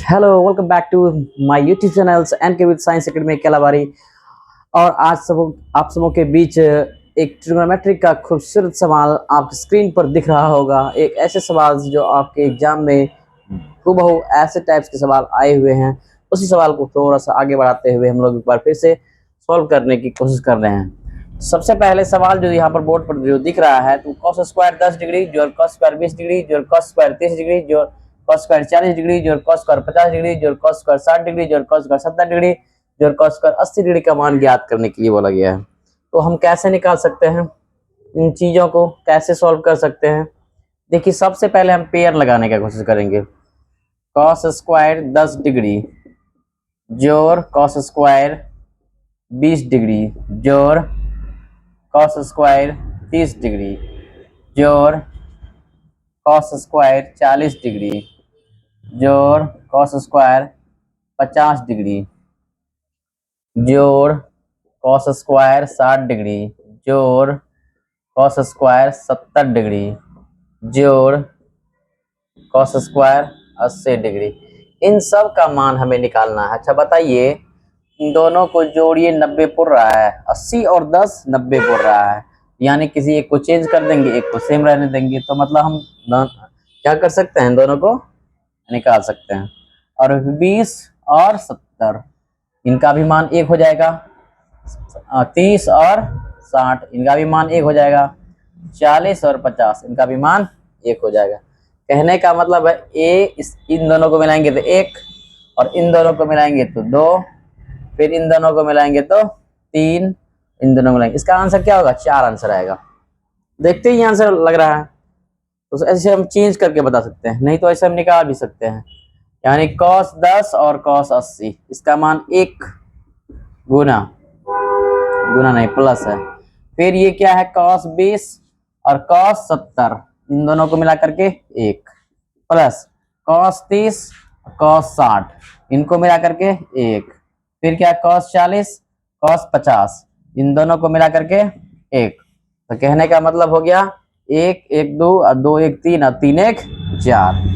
Hello, welcome back to my YouTube channels and के with science academy Kelabari. और आज आप सबों के बीच एक ट्रिग्नोमेट्री का खूबसूरत सवाल आपकी स्क्रीन पर दिख रहा होगा। एक ऐसे सवाल जो आपके एग्जाम में हूबहू ऐसे टाइप्स के सवाल आए हुए हैं, उसी सवाल को थोड़ा सा आगे बढ़ाते हुए हम लोग एक बार फिर से सॉल्व करने की कोशिश कर रहे हैं। सबसे पहले सवाल जो यहाँ पर बोर्ड पर जो दिख रहा है, तो कॉस स्क्वायर 10 डिग्री, जोर कॉस स्क्वायर 20 डिग्री, जोर कॉस स्क्वायर 30 डिग्री, जोर कॉस स्क्वायर 40 डिग्री, जोर कॉस स्क्वायर 50 डिग्री, जोर कॉस स्क्वायर 60 डिग्री, जोर कॉस स्क्वायर 70 डिग्री, जोर कॉस स्क्वायर 80 डिग्री का मान ज्ञात करने के लिए बोला गया है। तो हम कैसे निकाल सकते हैं, इन चीज़ों को कैसे सॉल्व कर सकते हैं? देखिए, सबसे पहले हम पेयर लगाने की कोशिश करेंगे। कॉस स्क्वायर 10 डिग्री जोर कॉस स्क्वायर 20 डिग्री, जोर कॉस स्क्वायर 30 डिग्री, जोर कॉस स्क्वायर 40 डिग्री, जोड़ कॉस स्क्वायर 50 डिग्री, जोड़ कॉस स्क्वायर 60 डिग्री, जोड़ कॉस स्क्वायर 70 डिग्री, जोड़ कॉस स्क्वायर 80 डिग्री। इन सब का मान हमें निकालना है। अच्छा बताइए, इन दोनों को जोड़िए, 90 पुर रहा है। 80 और 10 90 पुर रहा है, यानी किसी एक को चेंज कर देंगे, एक को सेम रहने देंगे। तो मतलब हम क्या कर सकते हैं, दोनों को निकाल सकते हैं। और 20 और 70 इनका भी मान एक हो जाएगा। 30 और 60 इनका भी मान एक हो जाएगा। 40 और 50 इनका भी मान एक हो जाएगा। कहने का मतलब है इन दोनों को मिलाएंगे तो 1, और इन दोनों को मिलाएंगे तो 2, फिर इन दोनों को मिलाएंगे तो 3, इन दोनों को मिलाएंगे। इसका आंसर क्या होगा? 4 आंसर आएगा। देखते ही आंसर लग रहा है, तो ऐसे हम चेंज करके बता सकते हैं, नहीं तो ऐसे हम निकाल भी सकते हैं। यानी cos 10 और cos 80 इसका मान 1 गुना नहीं प्लस है। फिर ये क्या है? cos 20 और cos 70 इन दोनों को मिला करके 1, प्लस cos 30 cos 60 इनको मिला करके 1, फिर क्या? cos 40 cos 50 इन दोनों को मिला करके 1। तो कहने का मतलब हो गया 1 1 2 और 2 1 3 और 3 1 4।